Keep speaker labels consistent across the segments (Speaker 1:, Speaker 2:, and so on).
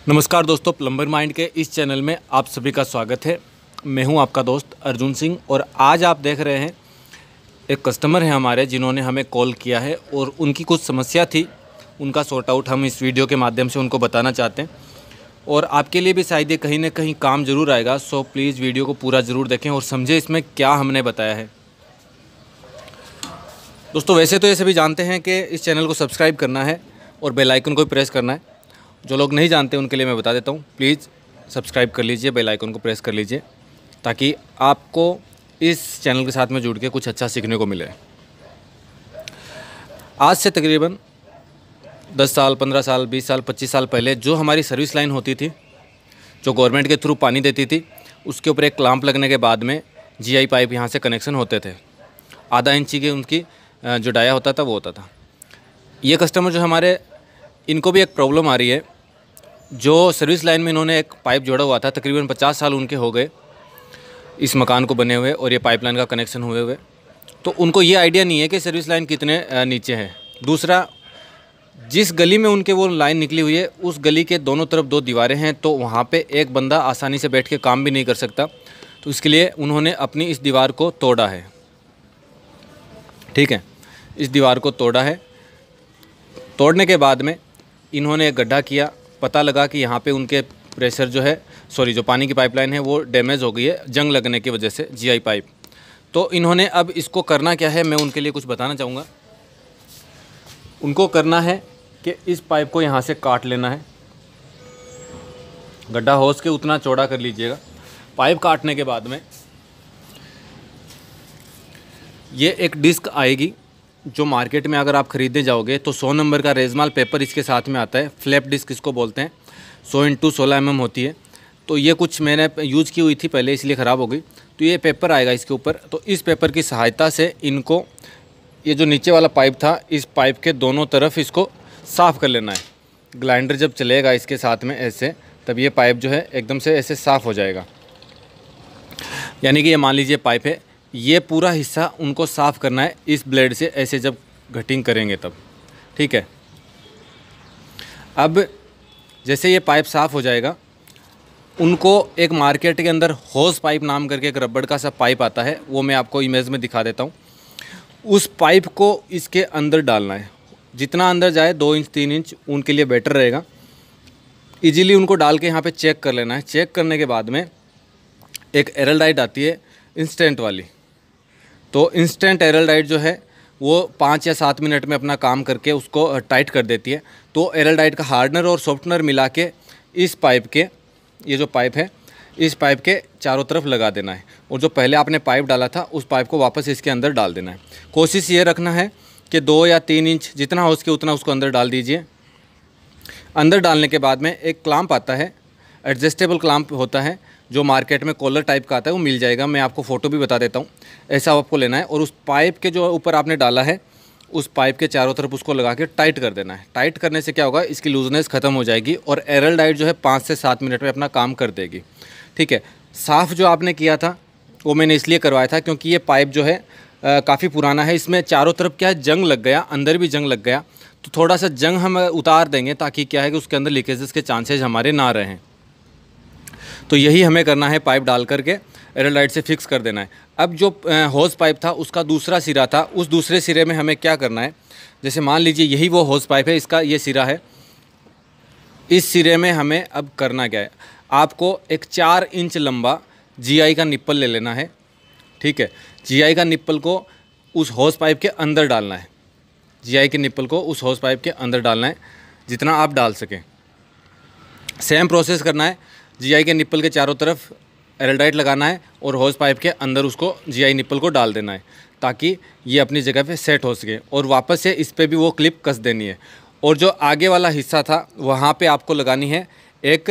Speaker 1: नमस्कार दोस्तों, plumber mind के इस चैनल में आप सभी का स्वागत है। मैं हूं आपका दोस्त अर्जुन सिंह और आज आप देख रहे हैं एक कस्टमर है हमारे जिन्होंने हमें कॉल किया है और उनकी कुछ समस्या थी, उनका सॉर्ट आउट हम इस वीडियो के माध्यम से उनको बताना चाहते हैं और आपके लिए भी शायद ये कहीं ना कहीं काम ज़रूर आएगा। सो प्लीज़ वीडियो को पूरा ज़रूर देखें और समझें इसमें क्या हमने बताया है। दोस्तों वैसे तो ये सभी जानते हैं कि इस चैनल को सब्सक्राइब करना है और बेल आइकन को भी प्रेस करना है। जो लोग नहीं जानते उनके लिए मैं बता देता हूँ, प्लीज़ सब्सक्राइब कर लीजिए, बेल आइकन को प्रेस कर लीजिए ताकि आपको इस चैनल के साथ में जुड़ के कुछ अच्छा सीखने को मिले। आज से तकरीबन 10 साल, 15 साल, 20 साल, 25 साल पहले जो हमारी सर्विस लाइन होती थी, जो गवर्नमेंट के थ्रू पानी देती थी, उसके ऊपर एक क्लैंप लगने के बाद में जीआई पाइप यहाँ से कनेक्शन होते थे। आधा इंची के उनकी जो डाया होता था वो होता था। ये कस्टमर जो हमारे, इनको भी एक प्रॉब्लम आ रही है। जो सर्विस लाइन में इन्होंने एक पाइप जोड़ा हुआ था, तकरीबन 50 साल उनके हो गए इस मकान को बने हुए और ये पाइपलाइन का कनेक्शन हुए हुए, तो उनको ये आइडिया नहीं है कि सर्विस लाइन कितने नीचे है। दूसरा, जिस गली में उनके वो लाइन निकली हुई है उस गली के दोनों तरफ 2 दीवारें हैं, तो वहाँ पे एक बंदा आसानी से बैठ के काम भी नहीं कर सकता। तो इसके लिए उन्होंने अपनी इस दीवार को तोड़ा है। ठीक है, इस दीवार को तोड़ा है। तोड़ने के बाद में इन्होंने एक गड्ढा किया। पता लगा कि यहाँ पे उनके प्रेशर जो पानी की पाइपलाइन है वो डैमेज हो गई है जंग लगने की वजह से, जीआई पाइप। तो इन्होंने अब इसको करना क्या है, मैं उनके लिए कुछ बताना चाहूँगा। उनको करना है कि इस पाइप को यहाँ से काट लेना है। गड्ढा होस के उतना चौड़ा कर लीजिएगा। पाइप काटने के बाद में ये एक डिस्क आएगी जो मार्केट में अगर आप ख़रीदने जाओगे तो 100 नंबर का रेजमाल पेपर इसके साथ में आता है। फ्लैप डिस्क इसको बोलते हैं। 100x16 mm होती है। तो ये कुछ मैंने यूज़ की हुई थी पहले, इसलिए ख़राब हो गई। तो ये पेपर आएगा इसके ऊपर। तो इस पेपर की सहायता से इनको, ये जो नीचे वाला पाइप था, इस पाइप के दोनों तरफ इसको साफ़ कर लेना है। ग्राइंडर जब चलेगा इसके साथ में ऐसे, तब ये पाइप जो है एकदम से ऐसे साफ़ हो जाएगा। यानी कि ये मान लीजिए पाइप है, ये पूरा हिस्सा उनको साफ़ करना है इस ब्लेड से, ऐसे जब कटिंग करेंगे तब। ठीक है, अब जैसे ये पाइप साफ़ हो जाएगा, उनको एक मार्केट के अंदर होस पाइप नाम करके एक रबड़ का सा पाइप आता है, वो मैं आपको इमेज में दिखा देता हूँ। उस पाइप को इसके अंदर डालना है। जितना अंदर जाए 2 इंच 3 इंच उनके लिए बेटर रहेगा। इजीली उनको डाल के यहाँ पे चेक कर लेना है। चेक करने के बाद में एक एरलडाइट आती है इंस्टेंट वाली। तो इंस्टेंट एरलडाइट जो है वो 5 या 7 मिनट में अपना काम करके उसको टाइट कर देती है। तो एरलडाइट का हार्डनर और सॉफ्टनर मिला के इस पाइप के, ये जो पाइप है, इस पाइप के चारों तरफ लगा देना है और जो पहले आपने पाइप डाला था उस पाइप को वापस इसके अंदर डाल देना है। कोशिश ये रखना है कि 2 या 3 इंच जितना हो सके उतना उसको अंदर डाल दीजिए। अंदर डालने के बाद में एक क्लैंप आता है, एडजस्टेबल क्लैंप होता है, जो मार्केट में कॉलर टाइप का आता है, वो मिल जाएगा। मैं आपको फ़ोटो भी बता देता हूँ। ऐसा आपको लेना है और उस पाइप के जो ऊपर आपने डाला है उस पाइप के चारों तरफ उसको लगा के टाइट कर देना है। टाइट करने से क्या होगा, इसकी लूजनेस ख़त्म हो जाएगी और एरलडाइट जो है 5 से 7 मिनट में अपना काम कर देगी। ठीक है, साफ़ जो आपने किया था वो मैंने इसलिए करवाया था क्योंकि ये पाइप जो है काफ़ी पुराना है। इसमें चारों तरफ क्या है, जंग लग गया, अंदर भी जंग लग गया। तो थोड़ा सा जंग हम उतार देंगे ताकि क्या है कि उसके अंदर लीकेजेस के चांसेज हमारे ना रहें। तो यही हमें करना है, पाइप डाल करके एरलडाइट से फिक्स कर देना है। अब जो होस पाइप था उसका दूसरा सिरा था, उस दूसरे सिरे में हमें क्या करना है, जैसे मान लीजिए यही वो होस पाइप है, इसका ये सिरा है। इस सिरे में हमें अब करना क्या है, आपको एक 4 इंच लंबा जीआई का निप्पल ले लेना है। ठीक है, जीआई का निप्पल को उस होस पाइप के अंदर डालना है। जीआई के निप्पल को उस होस पाइप के अंदर डालना है, जितना आप डाल सकें। सेम प्रोसेस करना है। जीआई के निप्पल के चारों तरफ एरलडाइट लगाना है और होस पाइप के अंदर उसको जीआई निप्पल को डाल देना है ताकि ये अपनी जगह पे सेट हो सके। और वापस से इस पे भी वो क्लिप कस देनी है। और जो आगे वाला हिस्सा था वहाँ पे आपको लगानी है एक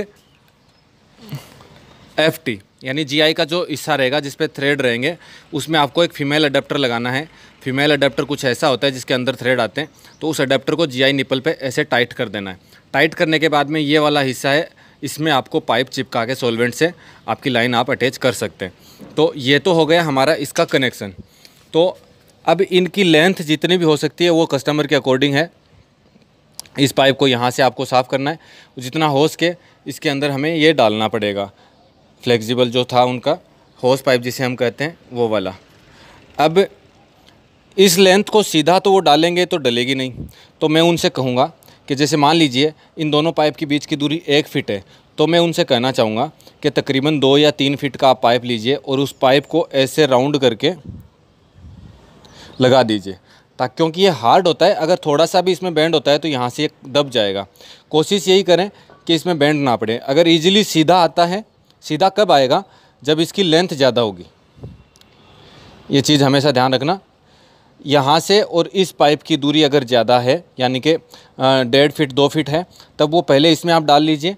Speaker 1: एफटी, यानी जीआई का जो हिस्सा रहेगा जिस पे थ्रेड रहेंगे, उसमें आपको एक फ़ीमेल अडेप्टर लगाना है। फ़ीमेल अडेप्टर कुछ ऐसा होता है जिसके अंदर थ्रेड आते हैं, तो उस अडेप्टर को जीआई निप्पल पे ऐसे टाइट कर देना है। टाइट करने के बाद में ये वाला हिस्सा है, इसमें आपको पाइप चिपका के सॉल्वेंट से आपकी लाइन आप अटैच कर सकते हैं। तो ये तो हो गया हमारा इसका कनेक्शन। तो अब इनकी लेंथ जितनी भी हो सकती है वो कस्टमर के अकॉर्डिंग है। इस पाइप को यहाँ से आपको साफ़ करना है, जितना हो सके इसके अंदर हमें ये डालना पड़ेगा, फ्लेक्सिबल जो था उनका होस पाइप जिसे हम कहते हैं वो वाला। अब इस लेंथ को सीधा तो वो डालेंगे तो डलेगी नहीं, तो मैं उनसे कहूँगा कि जैसे मान लीजिए इन दोनों पाइप के बीच की दूरी 1 फीट है, तो मैं उनसे कहना चाहूँगा कि तकरीबन 2 या 3 फीट का आप पाइप लीजिए और उस पाइप को ऐसे राउंड करके लगा दीजिए, ताकि क्योंकि ये हार्ड होता है, अगर थोड़ा सा भी इसमें बेंड होता है तो यहाँ से ये दब जाएगा। कोशिश यही करें कि इसमें बेंड ना पड़े। अगर ईजिली सीधा आता है, सीधा कब आएगा? जब इसकी लेंथ ज़्यादा होगी। ये चीज़ हमेशा ध्यान रखना। यहाँ से और इस पाइप की दूरी अगर ज़्यादा है, यानी कि 1.5 फीट 2 फीट है, तब वो पहले इसमें आप डाल लीजिए,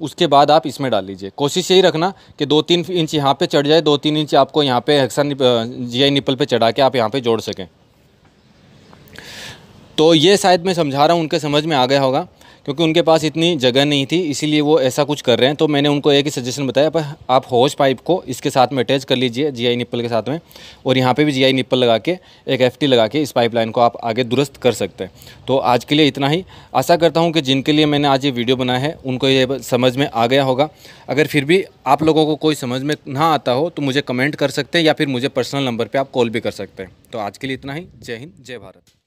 Speaker 1: उसके बाद आप इसमें डाल लीजिए। कोशिश यही रखना कि 2-3 इंच यहाँ पे चढ़ जाए, 2-3 इंच आपको यहाँ पे हेक्सा GI निप्पल पे चढ़ा के आप यहाँ पे जोड़ सकें। तो ये शायद मैं समझा रहा हूँ उनके समझ में आ गया होगा, क्योंकि उनके पास इतनी जगह नहीं थी, इसीलिए वो ऐसा कुछ कर रहे हैं। तो मैंने उनको एक ही सजेशन बताया, पर आप होज पाइप को इसके साथ में अटैच कर लीजिए GI निप्पल के साथ में, और यहाँ पे भी GI निप्पल लगा के एक FT लगा के इस पाइपलाइन को आप आगे दुरुस्त कर सकते हैं। तो आज के लिए इतना ही। आशा करता हूँ कि जिनके लिए मैंने आज ये वीडियो बनाया है उनको ये समझ में आ गया होगा। अगर फिर भी आप लोगों को कोई समझ में ना आता हो तो मुझे कमेंट कर सकते हैं, या फिर मुझे पर्सनल नंबर पर आप कॉल भी कर सकते हैं। तो आज के लिए इतना ही। जय हिंद, जय भारत।